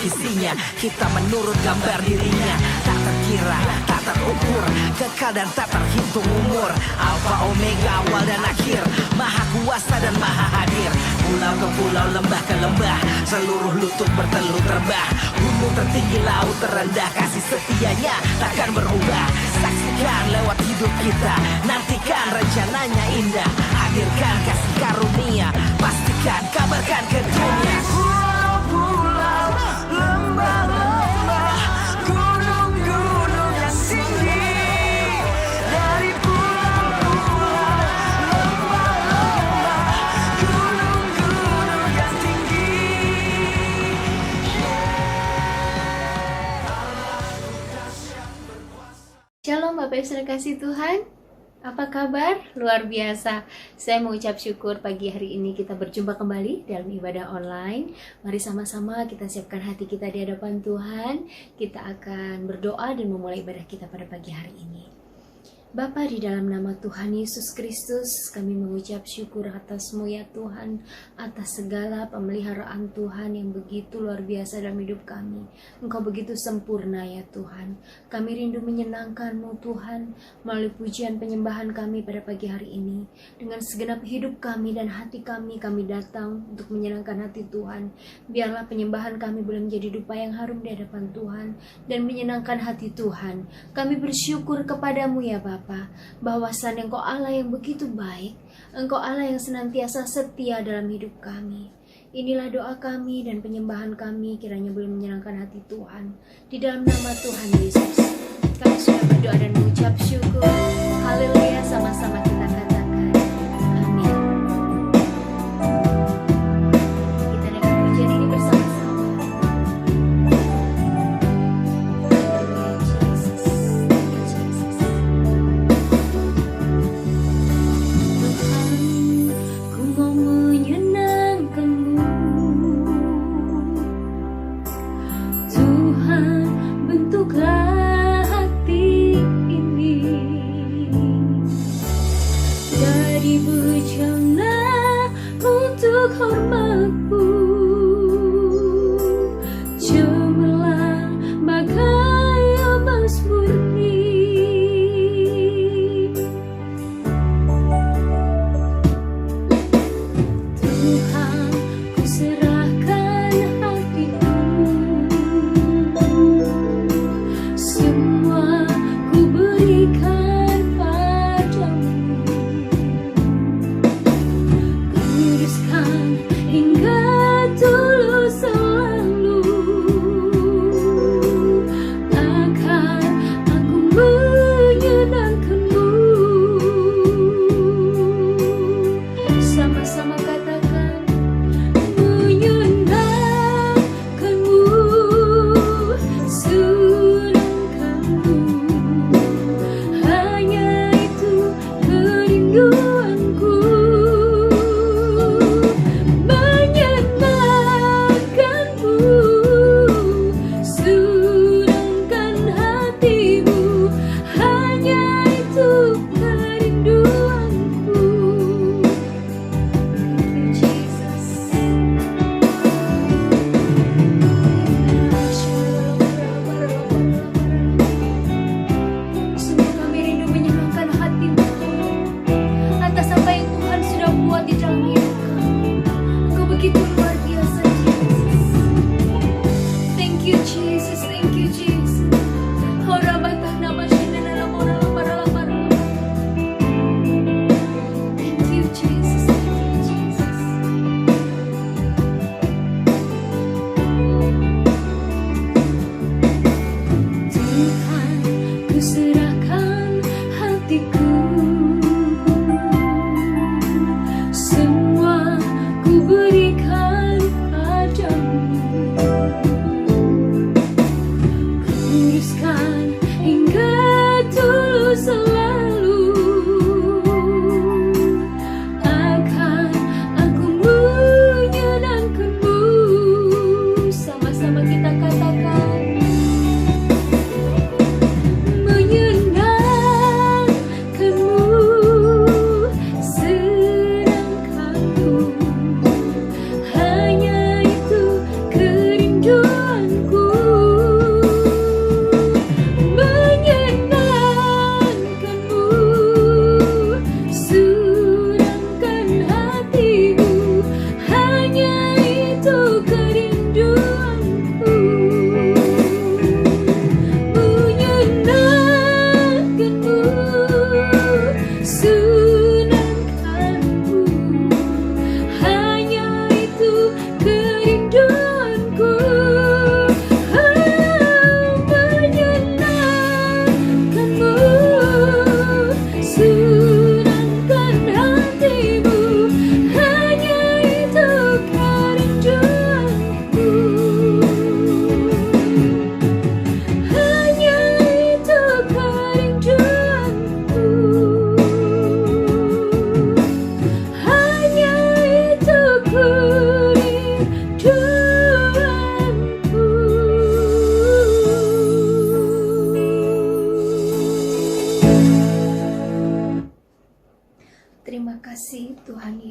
isinya. Kita menurut gambar dirinya, tak terkira, tak terukur, kekal dan tak terhitung umur. Alfa Omega, awal dan akhir, maha kuasa dan maha hadir. Pulau ke pulau, lembah ke lembah, seluruh lutut bertelur terbah. Gunung tertinggi, laut terendah, kasih setianya takkan berubah. Saksikan lewat hidup kita, nantikan rencananya indah. Hadirkan kasih karunia, pastikan kabarkan ke dunia. Pulau-pulau, lembah-lembah, gunung-gunung yang tinggi. Dari pulau-pulau, lembah-lembah, gunung-gunung yang tinggi. Shalom Bapak Ibu saudara kasih Tuhan. Apa kabar? Luar biasa. Saya mengucap syukur pagi hari ini kita berjumpa kembali dalam ibadah online. Mari sama-sama kita siapkan hati kita di hadapan Tuhan. Kita akan berdoa dan memulai ibadah kita pada pagi hari ini. Bapa, di dalam nama Tuhan Yesus Kristus, kami mengucap syukur atas-Mu ya Tuhan, atas segala pemeliharaan Tuhan yang begitu luar biasa dalam hidup kami. Engkau begitu sempurna ya Tuhan. Kami rindu menyenangkan-Mu Tuhan, melalui pujian penyembahan kami pada pagi hari ini. Dengan segenap hidup kami dan hati kami datang untuk menyenangkan hati Tuhan. Biarlah penyembahan kami boleh menjadi dupa yang harum di hadapan Tuhan dan menyenangkan hati Tuhan. Kami bersyukur kepadamu ya Bapa, bahwasan Engkau Allah yang begitu baik, Engkau Allah yang senantiasa setia dalam hidup kami. Inilah doa kami dan penyembahan kami, kiranya boleh menyenangkan hati Tuhan. Di dalam nama Tuhan Yesus, kami sudah berdoa dan mengucap syukur. Haleluya, sama-sama kita katakan amin. Kita dengar pujian ini bersama-sama. Hingga tulus selalu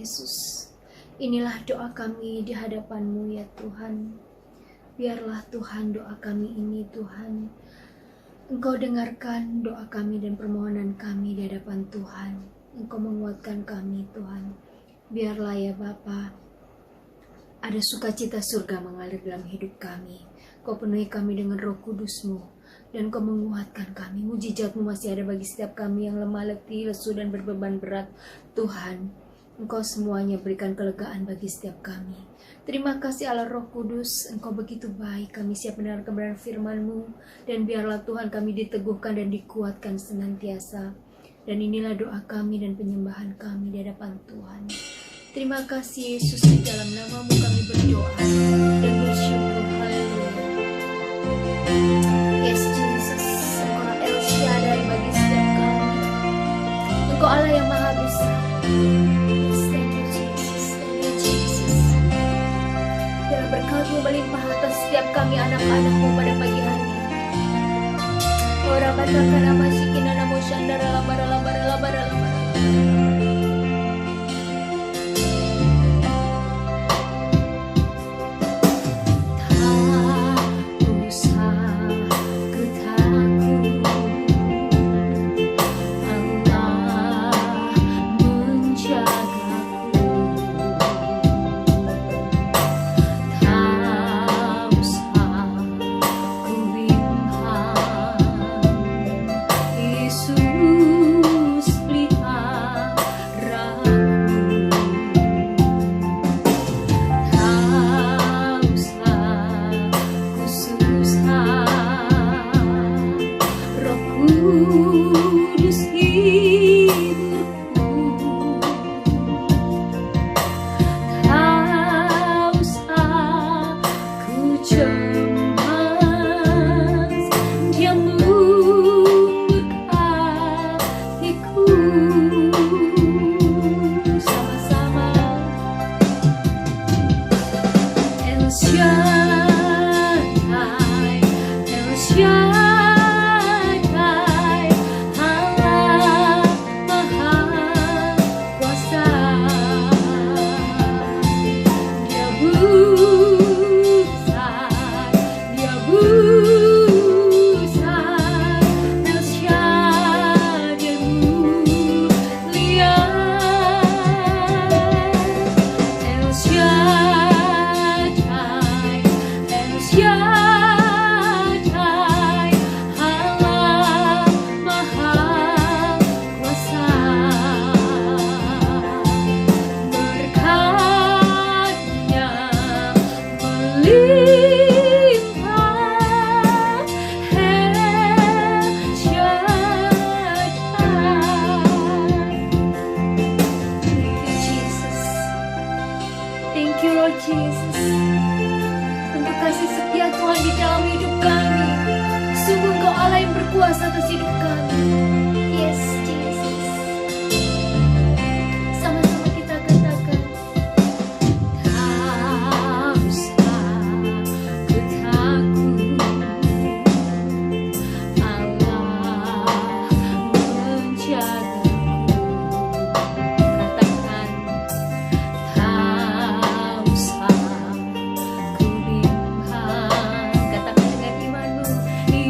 Yesus, inilah doa kami di hadapan-Mu ya Tuhan. Biarlah Tuhan doa kami ini Tuhan, Engkau dengarkan doa kami dan permohonan kami di hadapan Tuhan. Engkau menguatkan kami Tuhan. Biarlah ya Bapa, ada sukacita surga mengalir dalam hidup kami. Kau penuhi kami dengan Roh Kudus-Mu, dan Kau menguatkan kami. Mujizat-Mu masih ada bagi setiap kami yang lemah letih, lesu dan berbeban berat. Tuhan, Engkau semuanya berikan kelegaan bagi setiap kami. Terima kasih Allah Roh Kudus, Engkau begitu baik. Kami siap mendengar kebenaran firman-Mu, dan biarlah Tuhan kami diteguhkan dan dikuatkan senantiasa. Dan inilah doa kami dan penyembahan kami di hadapan Tuhan. Terima kasih Yesus, di dalam nama-Mu kami berdoa dan bersyukur. Haleluya. Yes Jesus, Engkau El Shaddai bagi setiap kami. Engkau Allah yang Maha Besar. Yes, thank you Jesus, thank you Jesus. Biarlah berkat-Mu melimpah atas setiap kami anak-anak-Mu pada pagi hari ini. Ora batakan nama sikina namo shandara labara labara labara labara.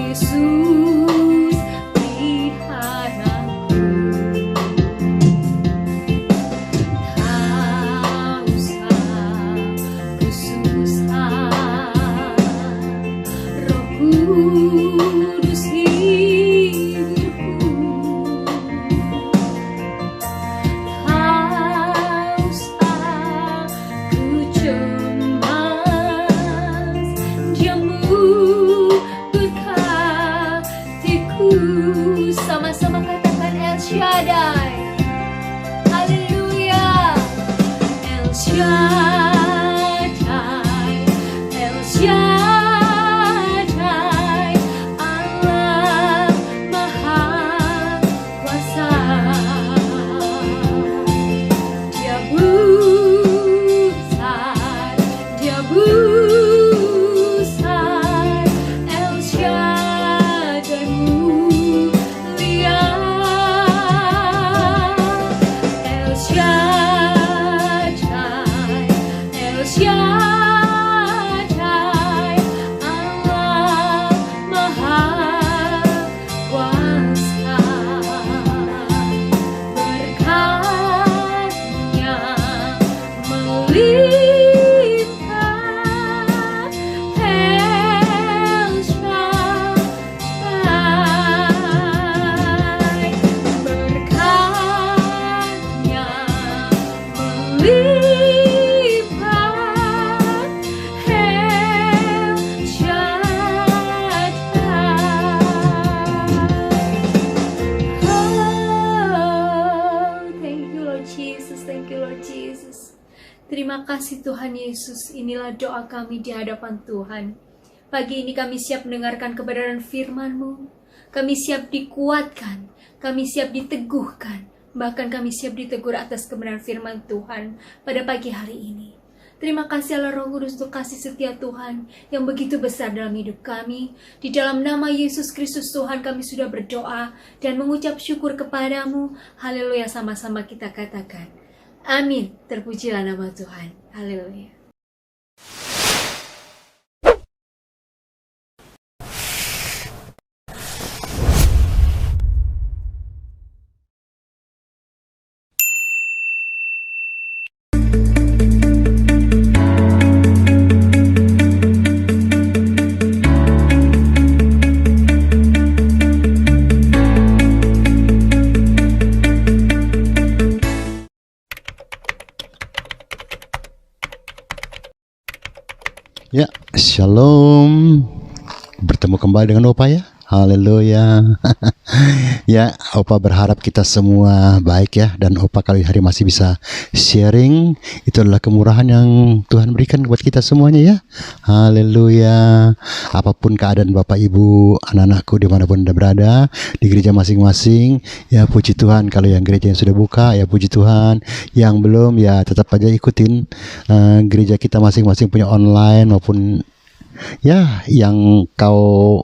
Yesus, lihat kasih Tuhan Yesus, inilah doa kami di hadapan Tuhan. Pagi ini kami siap mendengarkan kebenaran firman-Mu. Kami siap dikuatkan, kami siap diteguhkan, bahkan kami siap ditegur atas kebenaran firman Tuhan pada pagi hari ini. Terima kasih Allah Roh Kudus untuk kasih setia Tuhan yang begitu besar dalam hidup kami. Di dalam nama Yesus Kristus Tuhan kami sudah berdoa dan mengucap syukur kepadamu. Haleluya, sama-sama kita katakan. Amin. Terpujilah nama Tuhan. Haleluya. Ya, shalom. Bertemu kembali dengan Opa ya. Haleluya. Ya, Opa berharap kita semua baik ya. Dan Opa kali hari masih bisa sharing. Itu adalah kemurahan yang Tuhan berikan buat kita semuanya ya. Haleluya. Apapun keadaan Bapak Ibu, anak-anakku dimanapun Anda berada, di gereja masing-masing, ya puji Tuhan. Kalau yang gereja yang sudah buka, ya puji Tuhan. Yang belum, ya tetap aja ikutin gereja kita masing-masing punya online maupun ya yang kau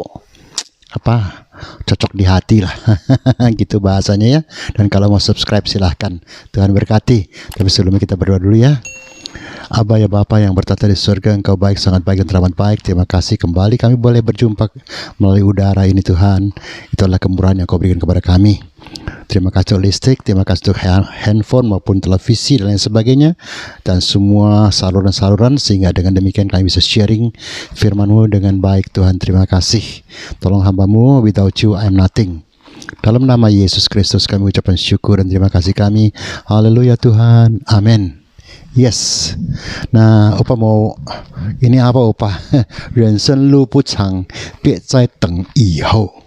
cocok di hati lah. Gitu bahasanya ya. Dan kalau mau subscribe silahkan. Tuhan berkati. Tapi sebelumnya kita berdoa dulu ya. Aba ya Bapa yang bertata di surga, Engkau baik, sangat baik dan teramat baik. Terima kasih kembali kami boleh berjumpa melalui udara ini Tuhan. Itu adalah kemurahan yang Kau berikan kepada kami. Terima kasih untuk listrik, terima kasih untuk handphone maupun televisi dan lain sebagainya, dan semua saluran-saluran, sehingga dengan demikian kami bisa sharing firman-Mu dengan baik Tuhan. Terima kasih. Tolong hamba-Mu, without you I am nothing. Dalam nama Yesus Kristus kami ucapkan syukur dan terima kasih kami. Haleluya Tuhan. Amin. Yes. Nah, Opa mau ini apa Opa? 人生路不长，别再等以后.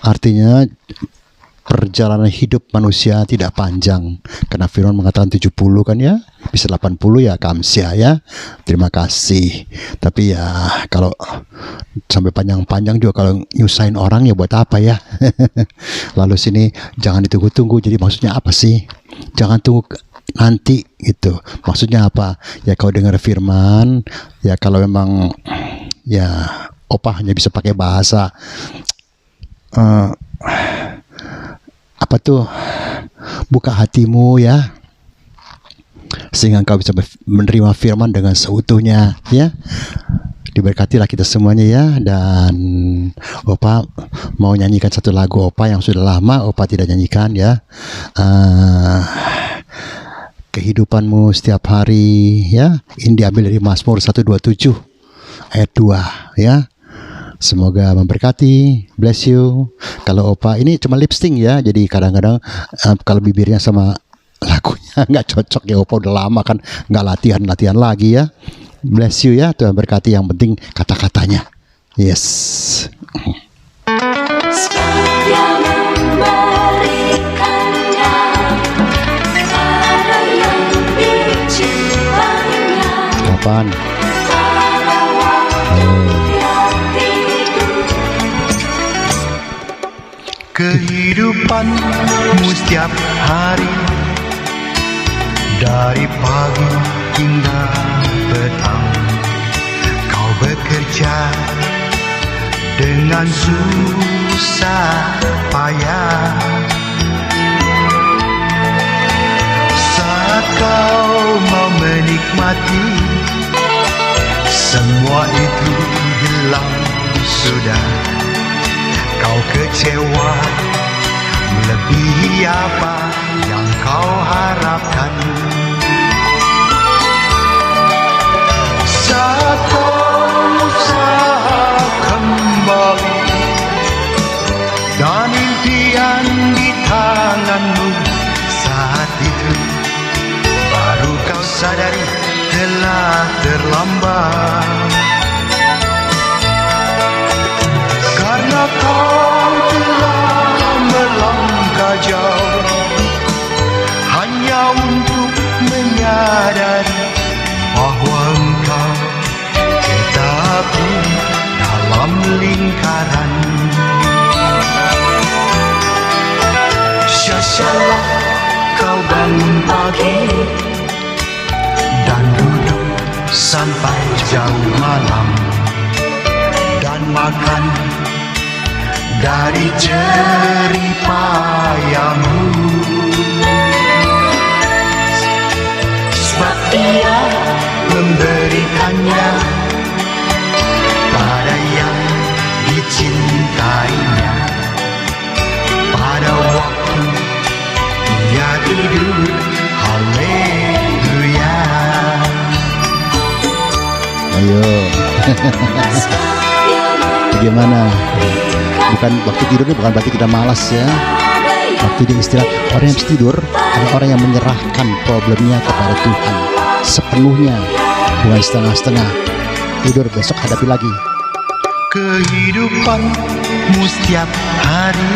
Artinya perjalanan hidup manusia tidak panjang. Karena firman mengatakan 70 kan ya, bisa 80 ya kamsia ya. Terima kasih. Tapi ya kalau sampai panjang-panjang juga kalau nyusahin orang ya buat apa ya. Lalu sini jangan ditunggu-tunggu. Jadi maksudnya apa sih? Jangan tunggu nanti gitu. Maksudnya apa? Ya kau dengar firman, ya kalau memang ya Opa hanya bisa pakai bahasa apa tuh, buka hatimu ya, sehingga engkau bisa menerima firman dengan seutuhnya ya. Diberkatilah kita semuanya ya. Dan Opa mau nyanyikan satu lagu Opa yang sudah lama Opa tidak nyanyikan ya. Kehidupanmu setiap hari ya. Ini diambil dari Mazmur 127 ayat 2 ya. Semoga memberkati, bless you. Kalau Opa ini cuma lip sync ya, jadi kadang-kadang kalau bibirnya sama lagunya nggak cocok ya. Opa udah lama kan nggak latihan lagi ya. Bless you ya, Tuhan berkati. Yang penting kata-katanya. Yes. Setia memberikannya pada yang dicintanya. Kapan? Pada waktu yang tidur. Kehidupanmu setiap hari, dari pagi hingga petang, kau bekerja dengan susah payah. Saat kau mau menikmati, semua itu hilang sudah. Kau kecewa melebihi apa yang kau harapkan. Saat kau usaha kembali dan impian di tanganmu, saat itu baru kau sadari telah terlambat. Karena kau telah melangkah jauh hanya untuk menyadari lingkaran. Syasyalah kau bangun pagi dan duduk sampai jauh malam, dan makan dari jerih payahmu. Sebab Dia memberikannya pada yang dicintainya. Pada waktu Dia tidur, haleluya. Ayo. Bagaimana? Bukan waktu tidurnya bukan berarti kita malas ya. Waktu dia istirahat, orang yang bisa tidur adalah orang yang menyerahkan problemnya kepada Tuhan sepenuhnya, bukan setengah-setengah. Tidur, besok hadapi lagi. Kehidupanmu setiap hari,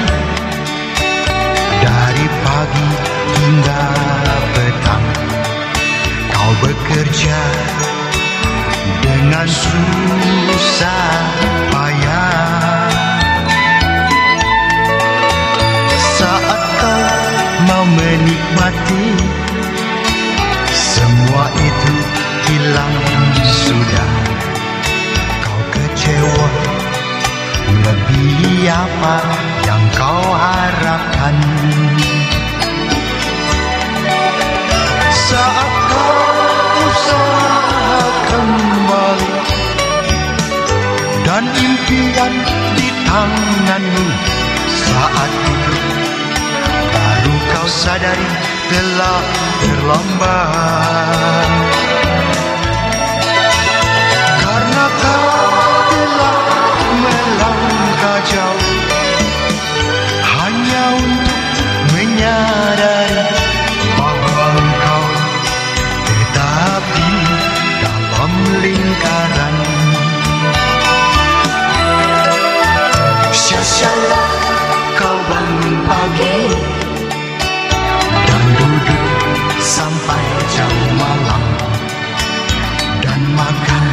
dari pagi hingga petang, kau bekerja dengan susah payah. Saat kau mau menikmati, semua itu hilang sudah. Kau kecewa, melebihi apa yang kau harapkan. Saat kau usaha kembali dan impian di tanganmu, saat itu baru kau sadari telah terlambat. Karena kau telah melangkah jauh hanya untuk menyadari bahwa engkau tetap di dalam lingkaran. Syasyalah kau bangun pagi dan duduk sampai jauh malam, dan makan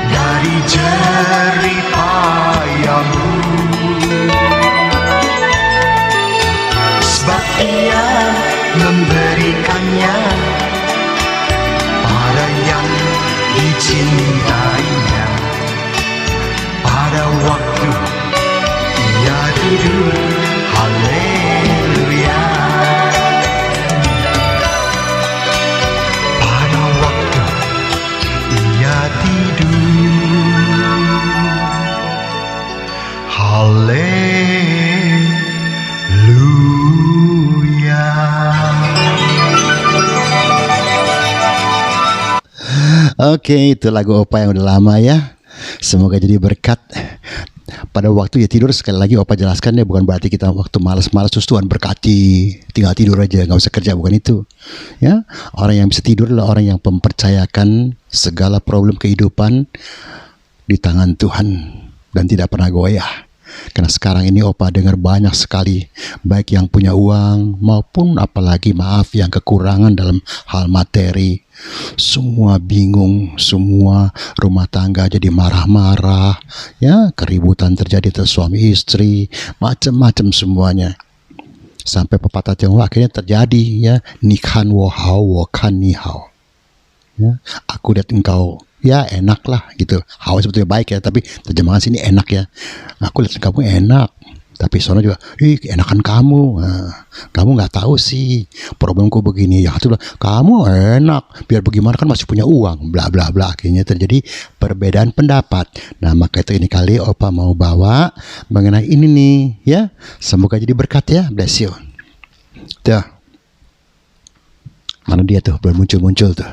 dari jerih payahmu. Sebab Dia memberikannya pada yang dicintainya. Pada waktu Ia tidur, haleluya. Pada waktu Ia tidur, haleluya. Oke, itu lagu Opa yang udah lama ya. Semoga jadi berkat. Pada waktu ya tidur, sekali lagi Opa jelaskan ya, bukan berarti kita waktu malas-malas terus Tuhan berkati, tinggal tidur aja nggak usah kerja, bukan itu ya. Orang yang bisa tidur adalah orang yang mempercayakan segala problem kehidupan di tangan Tuhan dan tidak pernah goyah. Karena sekarang ini Opa dengar banyak sekali, baik yang punya uang maupun apalagi maaf yang kekurangan dalam hal materi. Semua bingung, semua rumah tangga jadi marah-marah, ya, keributan terjadi antara suami istri, macam-macam semuanya. Sampai pepatah Tionghoa akhirnya terjadi ya, nikhan wo hao wo kan ni hao. Ya, aku lihat engkau ya enak lah gitu. Hao sebetulnya baik ya, tapi terjemahan sini enak ya. Aku lihat kamu enak, tapi sono juga, enakan kamu. Nah, kamu nggak tahu sih problemku begini. Ya itu kamu enak, biar bagaimana kan masih punya uang, bla bla bla. Akhirnya terjadi perbedaan pendapat. Nah maka itu ini kali Opa mau bawa mengenai ini nih ya. Semoga jadi berkat ya. Bless you. Tuh, mana dia tuh belum muncul tuh.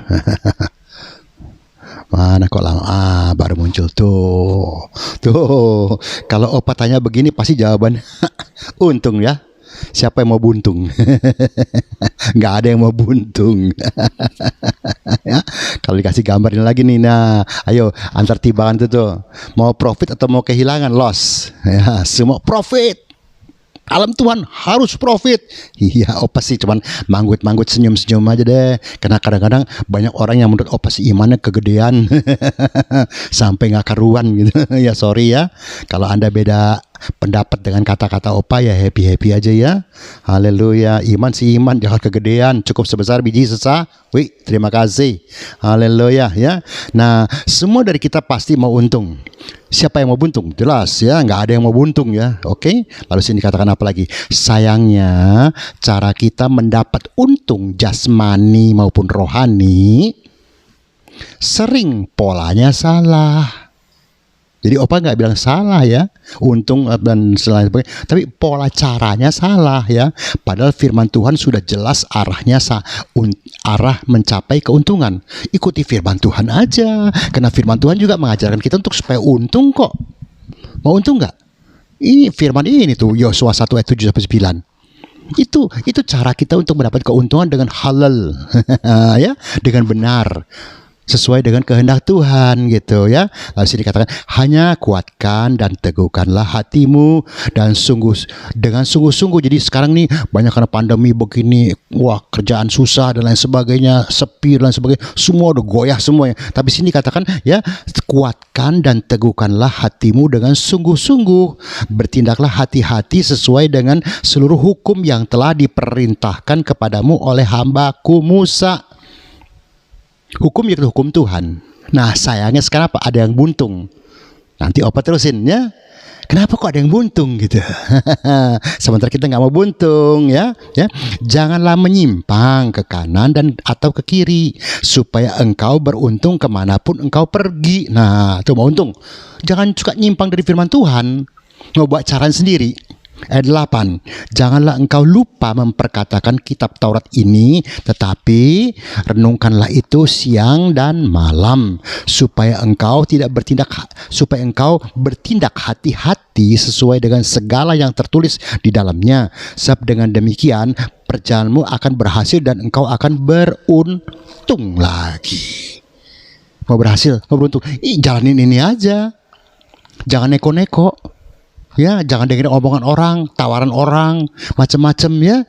Mana kok lama? Baru muncul tuh. Tuh, kalau Opa tanya begini pasti jawaban untung ya. Siapa yang mau buntung? Nggak ada yang mau buntung. Ya, kalau dikasih gambar ini lagi nih, nah, ayo antar timbangan tuh. Mau profit atau mau kehilangan, loss? Ya, semua profit. Dalam Tuhan harus profit. Iya, Opa sih cuman manggut-manggut senyum-senyum aja deh. Karena kadang-kadang banyak orang yang menurut Opa sih imannya kegedean. Sampai nggak karuan gitu. Ya sorry ya. Kalau Anda beda pendapat dengan kata-kata Opa ya happy-happy aja ya. Haleluya. Iman sih iman, jangan kegedean. Cukup sebesar biji sesawi. Terima kasih. Haleluya ya. Nah, semua dari kita pasti mau untung. Siapa yang mau buntung? Jelas ya, nggak ada yang mau buntung ya. Oke, lalu sini dikatakan apa lagi? Sayangnya cara kita mendapat untung jasmani maupun rohani sering polanya salah. Jadi Opa nggak bilang salah ya, untung dan selain sebagainya, tapi pola caranya salah ya. Padahal firman Tuhan sudah jelas arahnya arah mencapai keuntungan. Ikuti firman Tuhan aja, karena firman Tuhan juga mengajarkan kita untuk supaya untung kok. Mau untung nggak? Ini firman ini tuh Yosua 1 ayat 7-9. Itu cara kita untuk mendapat keuntungan dengan halal, ya, dengan benar. Sesuai dengan kehendak Tuhan gitu ya. Lalu sini dikatakan hanya kuatkan dan teguhkanlah hatimu dan dengan sungguh-sungguh. Jadi sekarang nih banyak karena pandemi begini, wah kerjaan susah dan lain sebagainya, sepi dan lain sebagainya, semua udah goyah semuanya. Tapi sini dikatakan ya, kuatkan dan teguhkanlah hatimu dengan sungguh-sungguh. Bertindaklah hati-hati sesuai dengan seluruh hukum yang telah diperintahkan kepadamu oleh hambaku Musa. Hukum itu hukum Tuhan. Nah sayangnya sekarang apa? Ada yang buntung. Nanti Opa terusin ya. Kenapa kok ada yang buntung gitu? Sementara kita nggak mau buntung ya. Janganlah menyimpang ke kanan dan atau ke kiri supaya engkau beruntung kemanapun engkau pergi. Nah itu mau untung. Jangan suka nyimpang dari firman Tuhan. Mau buat caranya sendiri. Ayat 8, janganlah engkau lupa memperkatakan kitab Taurat ini, tetapi renungkanlah itu siang dan malam, supaya engkau bertindak hati-hati sesuai dengan segala yang tertulis di dalamnya. Sebab dengan demikian perjalananmu akan berhasil dan engkau akan beruntung lagi. Mau berhasil, mau beruntung, jalanin ini aja, jangan neko-neko. Ya, jangan dengerin omongan orang, tawaran orang, macam-macam ya.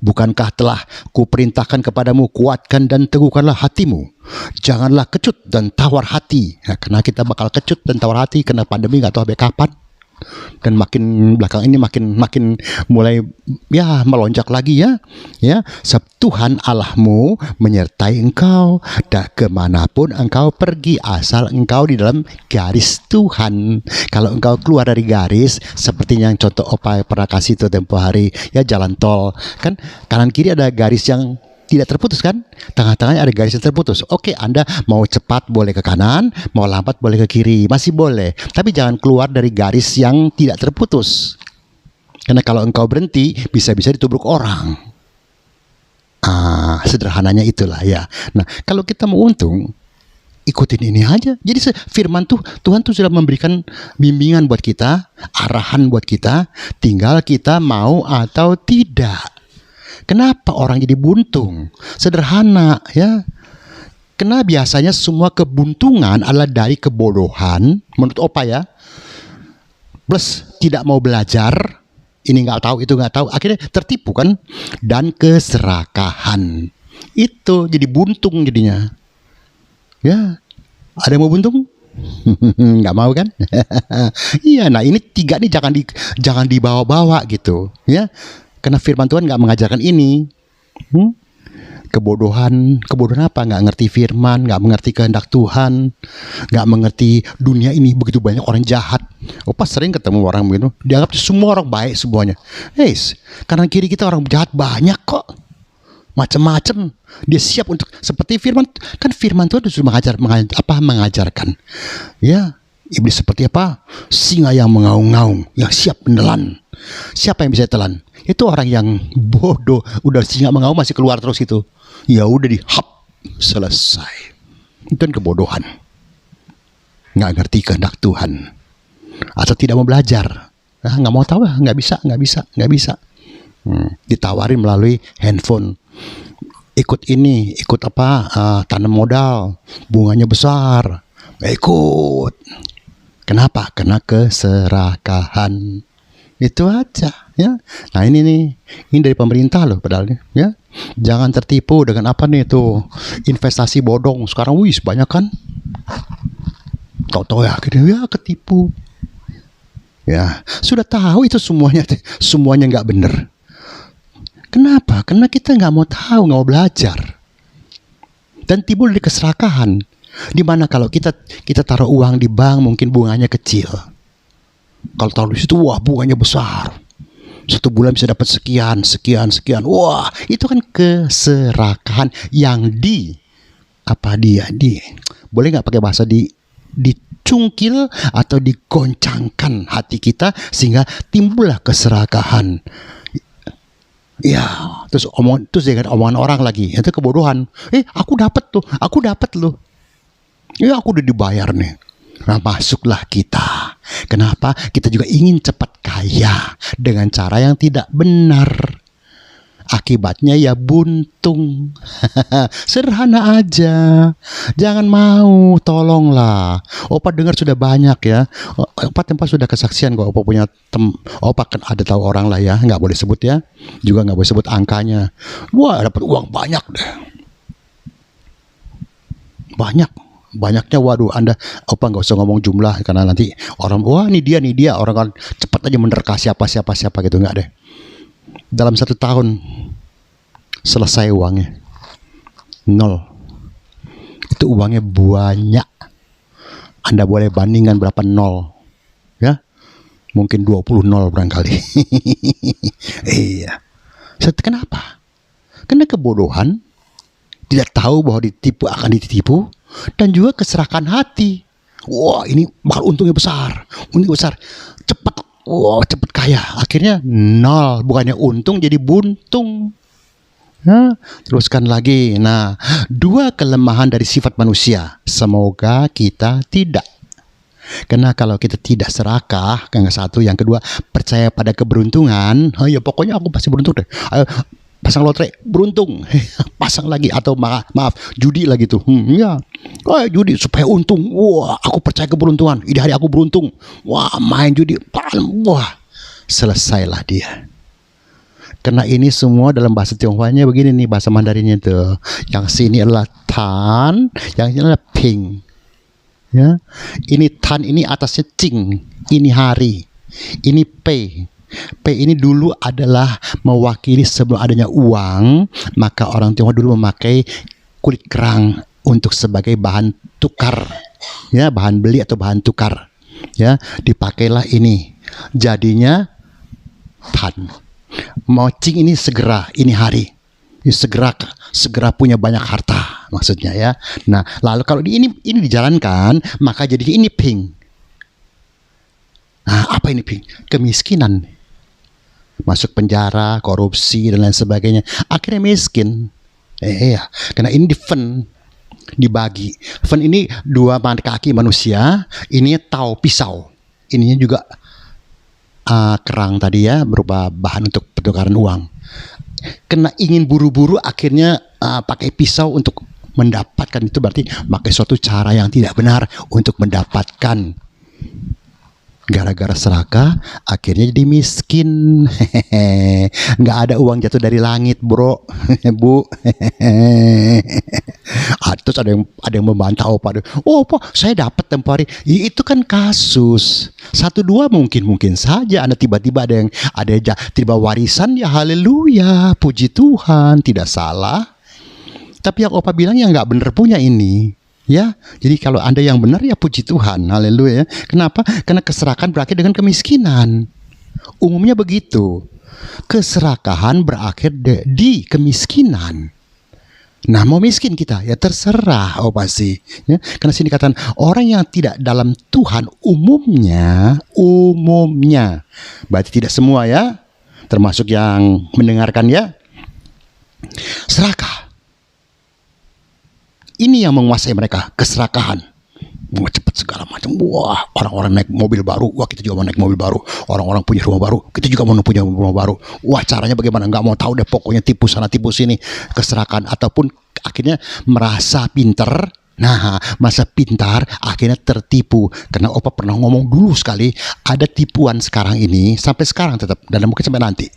Bukankah telah kuperintahkan kepadamu, kuatkan dan teguhkanlah hatimu. Janganlah kecut dan tawar hati. Ya, karena kita bakal kecut dan tawar hati karena pandemi nggak tahu sampai kapan. Dan makin belakang ini makin mulai ya melonjak lagi ya. Sebab Tuhan Allahmu menyertai engkau dan kemanapun engkau pergi, asal engkau di dalam garis Tuhan. Kalau engkau keluar dari garis, seperti yang contoh Opa pernah kasih itu tempo hari ya, jalan tol kan kanan kiri ada garis yang tidak terputus kan, tengah-tengahnya ada garis yang terputus. Oke, Anda mau cepat boleh ke kanan, mau lambat boleh ke kiri, masih boleh. Tapi jangan keluar dari garis yang tidak terputus. Karena kalau engkau berhenti, bisa-bisa ditubruk orang. Sederhananya itulah ya. Nah, kalau kita mau untung, ikutin ini aja. Jadi firman Tuhan tuh sudah memberikan bimbingan buat kita, arahan buat kita, tinggal kita mau atau tidak. Kenapa orang jadi buntung? Sederhana ya. Karena biasanya semua kebuntungan adalah dari kebodohan, menurut Opa ya. Plus tidak mau belajar, ini nggak tahu, itu nggak tahu, akhirnya tertipu kan. Dan keserakahan. Itu jadi buntung jadinya. Ya, ada yang mau buntung? Nggak mau kan? Iya, nah ini tiga nih jangan dibawa-bawa gitu ya. Karena firman Tuhan nggak mengajarkan ini. Kebodohan apa? Nggak ngerti firman, nggak mengerti kehendak Tuhan, nggak mengerti dunia ini begitu banyak orang jahat. Opa sering ketemu orang begitu, dianggap semua orang baik semuanya. Kanan kiri kita orang jahat banyak kok, macam-macam. Dia siap untuk seperti firman Tuhan sudah mengajarkan. Ya, iblis seperti apa? Singa yang mengaung-ngaung, yang siap menelan. Siapa yang bisa telan? Itu orang yang bodoh. Udah singa mengaum masih keluar terus itu. Ya udah dihap, selesai. Itu kan kebodohan. Nggak ngerti kehendak Tuhan. Atau tidak mau belajar. Nggak mau tahu, nggak bisa. Ditawarin melalui handphone. Ikut ini, ikut apa? Tanam modal, bunganya besar. Ikut. Kenapa? Karena keserakahan. Itu aja ya. Nah ini dari pemerintah loh padahal nih, ya. Jangan tertipu dengan apa nih tuh investasi bodong sekarang, wih banyak kan. Tahu-tahu ya akhirnya ya ketipu. Ya sudah tahu itu semuanya nggak bener. Kenapa? Karena kita nggak mau tahu, nggak mau belajar, dan timbul di keserakahan. Dimana kalau kita taruh uang di bank mungkin bunganya kecil. Kalau taruh di situ, wah bunganya besar. 1 bulan bisa dapat sekian. Wah, itu kan keserakahan yang boleh nggak pakai bahasa dicungkil atau digoncangkan hati kita sehingga timbullah keserakahan. Ya, terus dengan omongan orang lagi, itu kebodohan. Aku dapat loh. Ya, aku udah dibayar nih. Nah, masuklah kita. Kenapa? Kita juga ingin cepat kaya dengan cara yang tidak benar. Akibatnya ya buntung. Sederhana aja. Jangan mau, tolonglah. Opa dengar sudah banyak ya. Opa tempat sudah kesaksian kok. Opa punya Opa kan ada tahu orang lah ya. Nggak boleh sebut ya. Juga nggak boleh sebut angkanya. Wah, dapat uang banyak deh. Banyaknya, waduh, Opa nggak usah ngomong jumlah karena nanti orang, wah ini dia, orang kan cepat aja menerka siapa gitu, nggak deh. Dalam 1 tahun selesai uangnya 0. Itu uangnya banyak. Anda boleh bandingkan berapa 0 ya, mungkin 20 0 barangkali. Iya. Kenapa? Karena kebodohan, tidak tahu bahwa akan ditipu, dan juga keserakahan hati. Wah, ini bakal untungnya besar, cepat, cepat kaya. Akhirnya 0, bukannya untung jadi buntung. Nah, teruskan lagi. Nah, 2 kelemahan dari sifat manusia. Semoga kita tidak. Karena kalau kita tidak serakah, yang satu, yang kedua percaya pada keberuntungan. Oh ya, pokoknya aku pasti beruntung deh. Ayo, pasang lotre beruntung, pasang lagi, atau maaf judi lagi tuh, ya, judi supaya untung. Wah, aku percaya keberuntungan. Ini hari aku beruntung. Wah, main judi, wah, selesailah dia. Karena ini semua dalam bahasa Tionghoanya begini nih, bahasa Mandarinnya tuh. Yang sini adalah tan, yang ini adalah ping. Ya, ini tan, ini atasnya cing, ini hari, ini pei. P ini dulu adalah mewakili sebelum adanya uang, maka orang Tionghoa dulu memakai kulit kerang untuk sebagai bahan tukar, ya, bahan beli atau bahan tukar, ya, dipakailah ini, jadinya tan. Mocing ini segera, ini hari, ini segera punya banyak harta, maksudnya ya. Nah, lalu kalau ini dijalankan, maka jadinya ini ping. Nah, apa ini ping? Kemiskinan. Masuk penjara, korupsi dan lain sebagainya, akhirnya miskin. Ya, karena ini dibagi. Fen ini 2 kaki manusia, ini tahu pisau, ininya juga kerang tadi ya, berupa bahan untuk pertukaran uang. Karena ingin buru-buru, akhirnya pakai pisau untuk mendapatkan, itu berarti pakai suatu cara yang tidak benar untuk mendapatkan. Gara-gara serakah, akhirnya jadi miskin. Nggak ada uang jatuh dari langit, bro, bu. Terus ada yang membantah Opa. Oh, Opa, saya dapat tempo hari. Ya, itu kan kasus 1-2 mungkin saja. Anda tiba-tiba ada yang tiba warisan, ya haleluya, puji Tuhan, tidak salah. Tapi yang Opa bilang yang nggak bener punya ini. Ya, jadi kalau Anda yang benar ya puji Tuhan, haleluya. Kenapa? Karena keserakahan berakhir dengan kemiskinan. Umumnya begitu. Keserakahan berakhir di kemiskinan. Nah, mau miskin kita ya terserah, pasti. Ya, karena sini dikatakan orang yang tidak dalam Tuhan umumnya, berarti tidak semua ya, termasuk yang mendengarkan ya, serakah. Ini yang menguasai mereka, keserakahan. Mau cepat segala macam. Wah, orang-orang naik mobil baru. Wah, kita juga mau naik mobil baru. Orang-orang punya rumah baru. Kita juga mau punya rumah baru. Wah, caranya bagaimana? Nggak mau tahu deh. Pokoknya tipu sana tipu sini. Keserakahan. Ataupun akhirnya merasa pinter. Nah, masa pintar akhirnya tertipu. Karena Opa pernah ngomong dulu sekali, ada tipuan sekarang ini, sampai sekarang tetap, dan mungkin sampai nanti.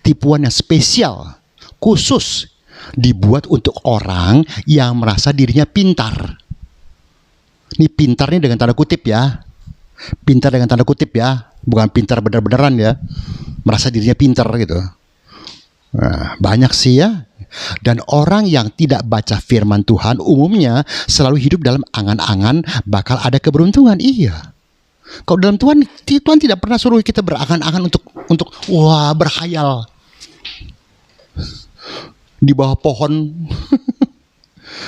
Tipuan yang spesial, khusus, dibuat untuk orang yang merasa dirinya pintar. Ini pintar nih dengan tanda kutip ya. Pintar dengan tanda kutip ya. Bukan pintar bener-beneran ya. Merasa dirinya pintar gitu. Nah, banyak sih ya. Dan orang yang tidak baca firman Tuhan umumnya selalu hidup dalam angan-angan bakal ada keberuntungan. Iya. Kalau dalam Tuhan tidak pernah suruh kita berangan-angan untuk wah berkhayal di bawah pohon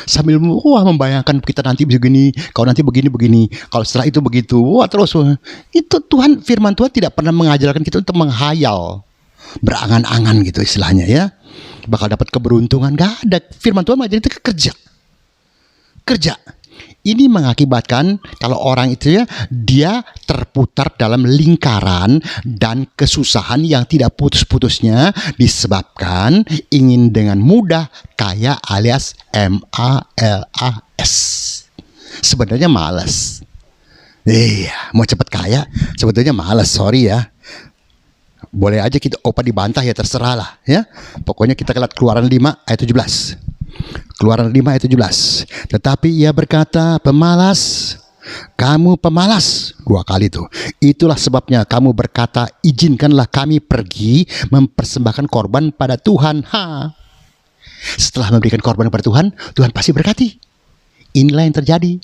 sambil wah membayangkan kita nanti begini, kalau nanti begini, kalau setelah itu begitu. Wah terus itu firman Tuhan tidak pernah mengajarkan kita untuk menghayal, berangan-angan gitu istilahnya ya. Bakal dapat keberuntungan, gak ada. Firman Tuhan mengajarkan itu kerja. Ini mengakibatkan kalau orang itu ya, dia terputar dalam lingkaran dan kesusahan yang tidak putus-putusnya disebabkan ingin dengan mudah kaya alias MALAS. Sebenarnya malas. Iya, mau cepat kaya sebetulnya malas, sorry ya. Boleh aja kita Opa dibantah ya, terserah lah ya. Pokoknya kita lihat Keluaran 5 ayat 17. Keluaran 5 ayat 17. Tetapi ia berkata, pemalas, kamu pemalas. 2 kali tuh. Itulah sebabnya kamu berkata, izinkanlah kami pergi mempersembahkan korban pada Tuhan. Setelah memberikan korban pada Tuhan, Tuhan pasti berkati. Inilah yang terjadi.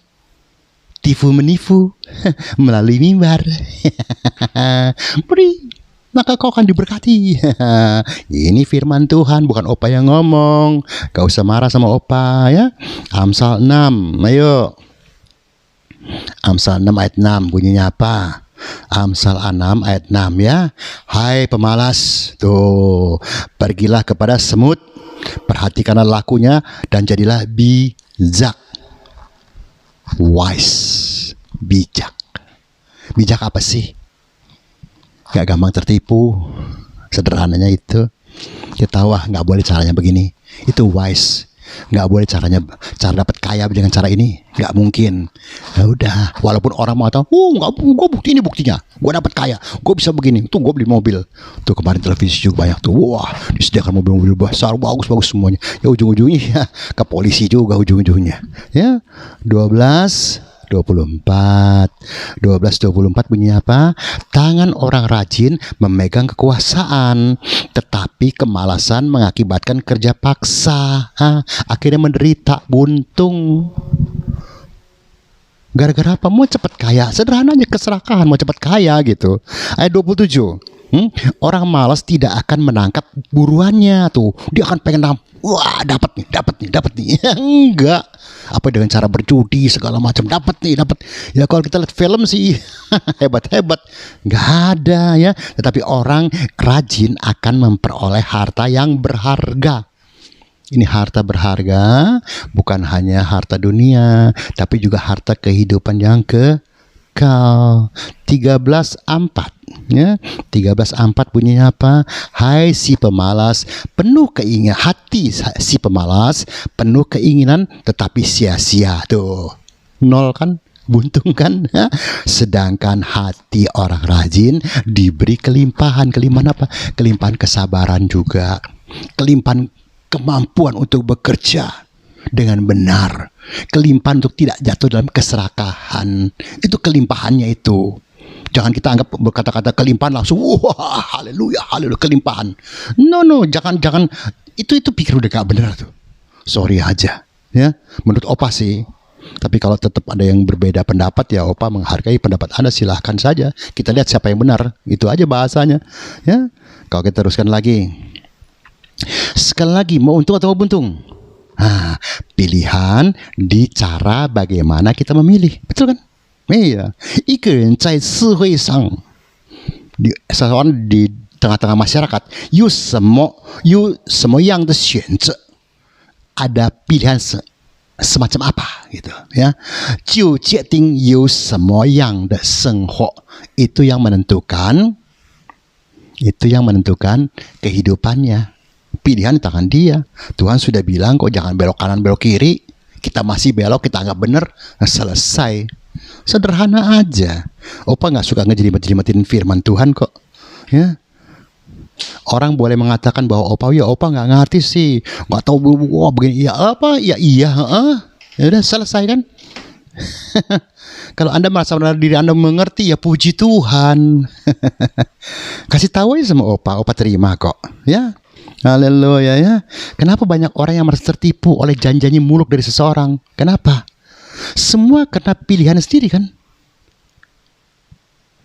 Tifu menifu melalui mimbar. Beri. Maka kau akan diberkati. Ini firman Tuhan, bukan Opa yang ngomong. Gak usah marah sama Opa ya. Amsal 6, ayo. Amsal 6 ayat 6 bunyinya apa? Amsal 6 ayat 6 ya. Hai pemalas, tuh, pergilah kepada semut, perhatikanlah lakunya dan jadilah bijak. Wise, bijak. Bijak apa sih? Gak gampang tertipu. Sederhananya itu, kita tahu nggak boleh caranya begini. Itu wise. Nggak boleh cara dapat kaya dengan cara ini, nggak mungkin. Ya udah, walaupun orang mau tahu, nggak, gue bukti ini buktinya, gue dapat kaya, gue bisa begini, tuh gue beli mobil, tuh kemarin televisi juga banyak tuh, wah disediakan mobil-mobil besar, bagus semuanya. Ya ujung-ujungnya ya ke polisi juga ujung-ujungnya. Ya 12:24 bunyinya apa? Tangan orang rajin memegang kekuasaan, tetapi kemalasan mengakibatkan kerja paksa. Akhirnya menderita, buntung. Gara-gara apa? Mau cepat kaya. Sederhananya keserakahan, mau cepat kaya gitu. Ayat 27. Orang malas tidak akan menangkap buruannya tuh. Dia akan pengen wah dapat nih. Enggak. Apa dengan cara berjudi segala macam, dapat. Ya kalau kita lihat film sih hebat. Nggak ada ya. Tetapi orang rajin akan memperoleh harta yang berharga. Ini harta berharga bukan hanya harta dunia, tapi juga harta kehidupan yang kekal. 13:4 ya. 13:4 bunyinya apa? Hai si pemalas, penuh keinginan hati si pemalas, penuh keinginan tetapi sia-sia. Tuh, nol kan? Buntung kan? Sedangkan hati orang rajin diberi kelimpahan. Kelimpahan apa? Kelimpahan kesabaran juga. Kelimpahan kemampuan untuk bekerja dengan benar, kelimpahan untuk tidak jatuh dalam keserakahan. Itu kelimpahannya itu. Jangan kita anggap berkata-kata kelimpahan langsung wah haleluya kelimpahan. No, jangan itu pikir udah gak benar tuh. Sorry aja ya. Menurut Opa sih. Tapi kalau tetap ada yang berbeda pendapat ya Opa menghargai pendapat Anda, silahkan saja. Kita lihat siapa yang benar. Itu aja bahasanya ya. Kalau kita teruskan lagi. Sekali lagi, mau untung atau mau buntung? Pilihan di cara bagaimana kita memilih, betul kan? Iya. Seseorang di tengah-tengah masyarakat, yang ada pilihan semacam apa gitu ya. Itu yang menentukan kehidupannya. Pilihan di tangan dia. Tuhan sudah bilang kok jangan belok kanan belok kiri. kita masih belok, kita anggap bener, selesai. Sederhana aja. Opa nggak suka ngejelimet-jelimetin firman Tuhan kok. Ya. Orang boleh mengatakan bahwa opa nggak ngerti sih, nggak tahu begini, iya apa, ya iya, ya udah selesai kan. Kalau Anda merasa benar diri Anda mengerti, ya puji Tuhan. Kasih tahu aja sama opa terima kok, ya. Haleluya ya. Kenapa banyak orang yang merasa tertipu oleh janji-janji muluk dari seseorang? Kenapa? Semua karena pilihan sendiri kan.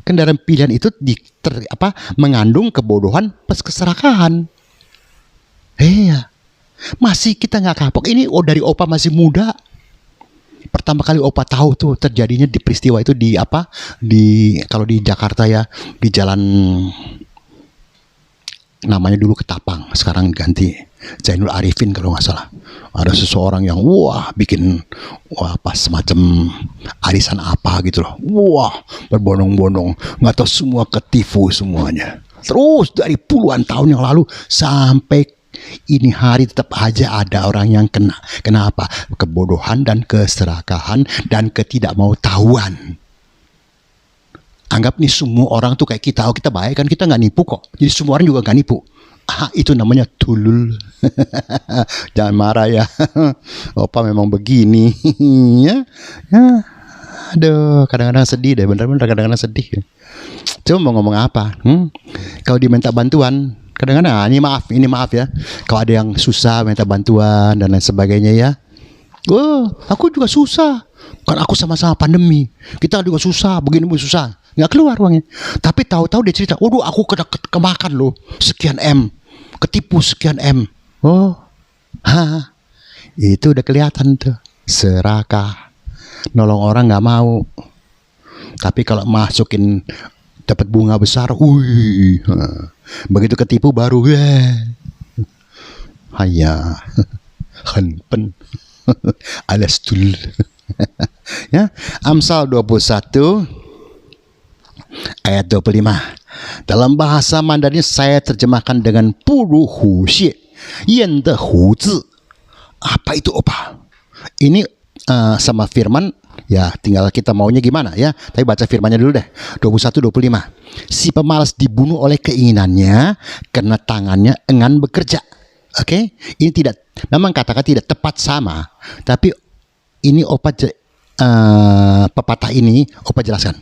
Kendaraan pilihan itu mengandung kebodohan plus keserakahan. Iya. Masih kita nggak kapok. Ini dari opa masih muda. Pertama kali opa tahu tuh terjadinya di peristiwa itu kalau di Jakarta ya, di jalan namanya dulu Ketapang, sekarang ganti Zainul Arifin kalau nggak salah. Ada seseorang yang bikin semacam arisan apa gitu loh. Berbondong-bondong, nggak tahu, semua ketipu semuanya. Terus dari puluhan tahun yang lalu sampai ini hari tetap aja ada orang yang kena. Kenapa? Kebodohan dan keserakahan dan ketidakmautawan. Anggap nih semua orang tuh kayak kita, kita baik kan, kita nggak nipu kok. Jadi semua orang juga nggak nipu. Itu namanya tulul. Jangan marah ya. Opa memang begini. ya. Aduh, kadang-kadang sedih deh, bener-bener kadang-kadang sedih. Coba mau ngomong apa? Kalau diminta bantuan, kadang-kadang ini maaf ya. Kalau ada yang susah minta bantuan dan lain sebagainya ya. Aku juga susah. Kan aku sama-sama pandemi. Kita juga susah, begini susah. Nggak keluar uangnya. Tapi tahu-tahu dia cerita, aku kemakan loh sekian M, ketipu sekian M. Itu udah kelihatan tuh, serakah, nolong orang nggak mau. Tapi kalau masukin dapat bunga besar, begitu ketipu baru, hanpen, alias tul. Ya, Amsal 21 ayat 25. Dalam bahasa Mandarin saya terjemahkan dengan puru hu xie yan de hu zi. Apa itu opa? Ini sama firman ya, tinggal kita maunya gimana ya. Tapi baca firmannya dulu deh. 21-25. Si pemalas dibunuh oleh keinginannya karena tangannya enggan bekerja. Oke? Ini memang kata-kata tidak tepat sama, tapi ini opa pepatah ini opa jelaskan.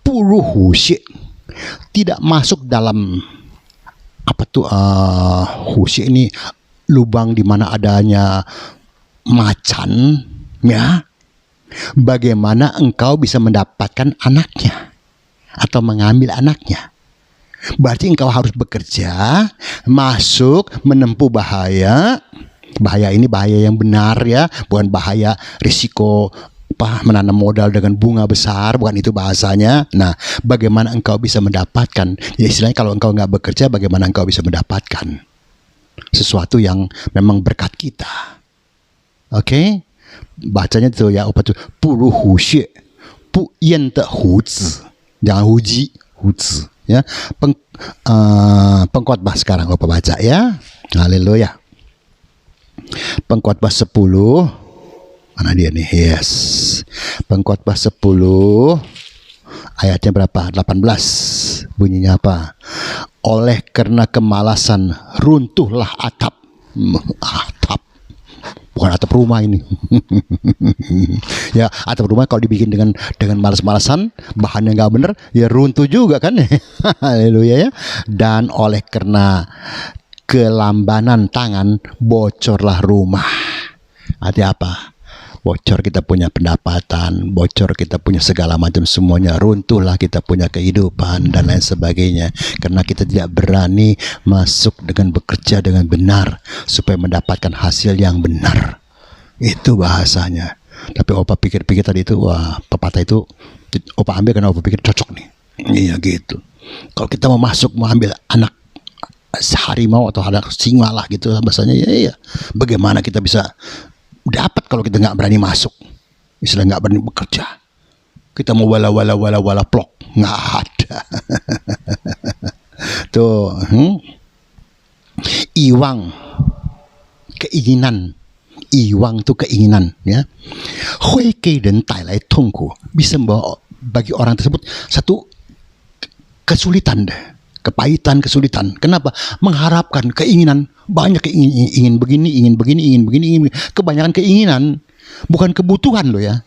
Puru hu xie tidak masuk dalam hu xie ini lubang di mana adanya macan ya. Bagaimana engkau bisa mendapatkan anaknya atau mengambil anaknya? Berarti engkau harus bekerja, masuk, menempuh bahaya. Bahaya ini bahaya yang benar ya, bukan bahaya risiko menanam modal dengan bunga besar, bukan itu bahasanya. Nah, bagaimana engkau bisa mendapatkan? Ya, istilahnya kalau engkau nggak bekerja, bagaimana engkau bisa mendapatkan sesuatu yang memang berkat kita? Oke? Bacanya tuh ya, apa tuh? Puru hu xie, pu yan de hu zi, jangan huji, hu zi. Ya, Pengkhotbah sekarang apa baca ya? Haleluya. Pengkhotbah 10. Mana dia nih? Yes. Pengkhotbah 10 ayatnya berapa? 18. Bunyinya apa? Oleh karena kemalasan runtuhlah atap. Atap. Bukan atap rumah ini. Ya, atap rumah kalau dibikin dengan malas-malasan, bahannya nggak bener, ya runtuh juga kan. Haleluya ya. Dan oleh karena kelambanan tangan, bocorlah rumah. Artinya apa? Bocor kita punya pendapatan, bocor kita punya segala macam semuanya, runtuhlah kita punya kehidupan dan lain sebagainya. Karena kita tidak berani masuk dengan bekerja dengan benar supaya mendapatkan hasil yang benar. Itu bahasanya. Tapi opa pikir-pikir tadi itu, pepatah itu opa ambil karena opa pikir cocok nih. Iya gitu. Kalau kita mau masuk, mau ambil anak harimau atau anak singa lah gitu bahasanya, ya. Bagaimana kita bisa dapat kalau kita nggak berani masuk, istilah nggak berani bekerja. Kita mau wala plok, nggak ada. Tuh, iwang, keinginan iwang itu keinginan, ya. Hui kei dan tai lai tongku, bisa membawa bagi orang tersebut satu kesulitan deh, kepahitan, kesulitan. Kenapa? Mengharapkan keinginan, banyak ingin begini, ingin begini, ingin begini, ingin. Kebanyakan keinginan, bukan kebutuhan loh ya.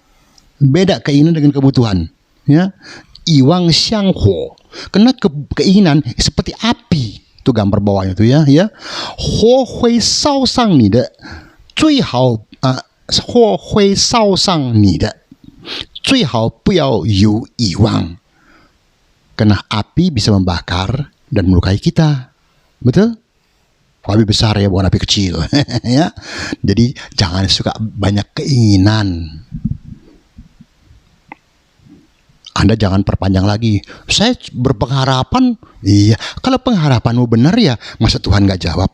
Beda keinginan dengan kebutuhan, ya. Iwang xiang huo, karena keinginan seperti api, itu gambar bawahnya tuh ya, ya. Huo hui sao sang ni de, zui hao huo hui sao sang ni de, zui hao bu yao yu iwang. Karena api bisa membakar dan melukai kita, betul? Api besar ya, bukan api kecil, ya. Jadi jangan suka banyak keinginan. Anda jangan perpanjang lagi. Saya berpengharapan, iya. Kalau pengharapanmu benar ya, masa Tuhan nggak jawab?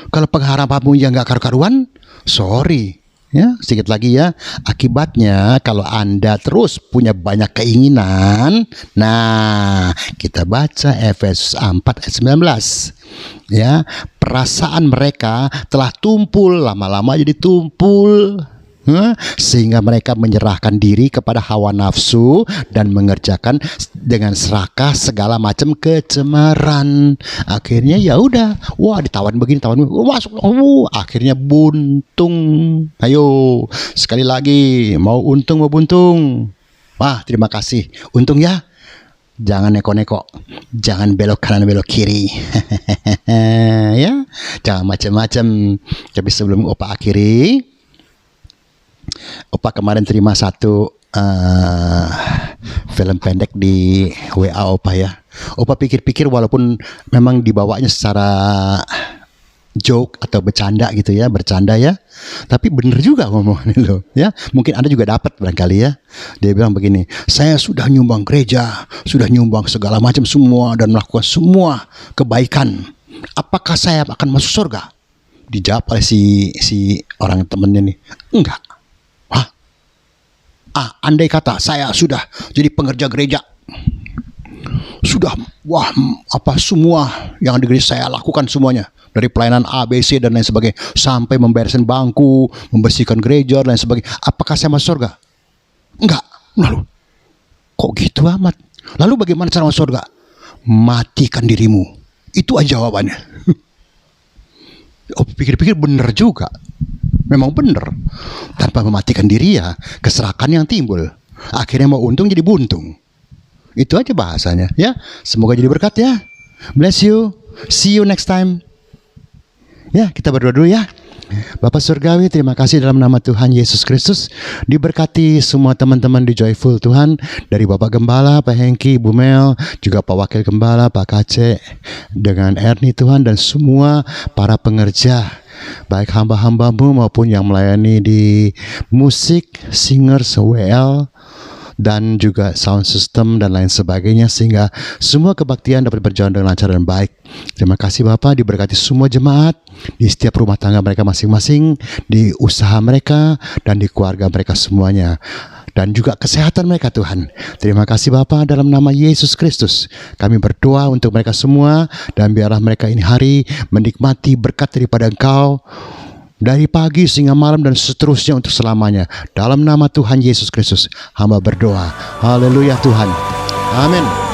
Kalau pengharapanmu yang nggak karu-karuan, sorry. Ya, sedikit lagi ya. Akibatnya kalau Anda terus punya banyak keinginan, nah kita baca Efesus 4 ayat 19. Ya, perasaan mereka telah tumpul, lama-lama jadi tumpul. Sehingga mereka menyerahkan diri kepada hawa nafsu dan mengerjakan dengan serakah segala macam kecemaran. Akhirnya ya udah, wah ditawan begini, tawan masuk, akhirnya buntung. Ayo sekali lagi, mau untung mau buntung. Wah terima kasih, untung ya. Jangan neko-neko, jangan belok kanan belok kiri, ya, jangan macam-macam. Tapi sebelum Opa akhiri, Opa kemarin terima satu film pendek di WA Opa ya. Opa pikir-pikir walaupun memang dibawanya secara joke atau bercanda gitu ya, bercanda ya. Tapi bener juga ngomongnya loh ya. Mungkin Anda juga dapat barangkali ya. Dia bilang begini, saya sudah nyumbang gereja, sudah nyumbang segala macam semua dan melakukan semua kebaikan. Apakah saya akan masuk surga? Dijawab oleh si orang temennya nih, enggak. Andai kata saya sudah jadi pengerja gereja, sudah semua yang di gereja saya lakukan semuanya, dari pelayanan ABC dan lain sebagainya, sampai membereskan bangku, membersihkan gereja dan lain sebagainya. Apakah saya masuk surga? Enggak. Lalu kok gitu amat? Lalu bagaimana cara masuk surga? Matikan dirimu. Itu aja jawabannya. Pikir-pikir bener juga. Memang benar. Tanpa mematikan diri ya keserakan yang timbul. Akhirnya mau untung jadi buntung. Itu aja bahasanya ya. Semoga jadi berkat ya. Bless you. See you next time. Ya kita berdoa dulu ya. Bapak Surgawi, terima kasih dalam nama Tuhan Yesus Kristus. Diberkati semua teman-teman di Joyful Tuhan. Dari Bapak Gembala, Pak Hengki, Bu Mel, juga Pak Wakil Gembala, Pak Kace, dengan Ernie Tuhan, dan semua para pengerja, baik hamba-hambamu maupun yang melayani di musik, singers, WL, dan juga sound system dan lain sebagainya, sehingga semua kebaktian dapat berjalan dengan lancar dan baik. Terima kasih Bapak, diberkati semua jemaat di setiap rumah tangga mereka masing-masing, di usaha mereka dan di keluarga mereka semuanya, dan juga kesehatan mereka Tuhan. Terima kasih Bapa, dalam nama Yesus Kristus kami berdoa untuk mereka semua, dan biarlah mereka ini hari menikmati berkat daripada Engkau dari pagi sehingga malam dan seterusnya untuk selamanya. Dalam nama Tuhan Yesus Kristus hamba berdoa. Haleluya Tuhan. Amin.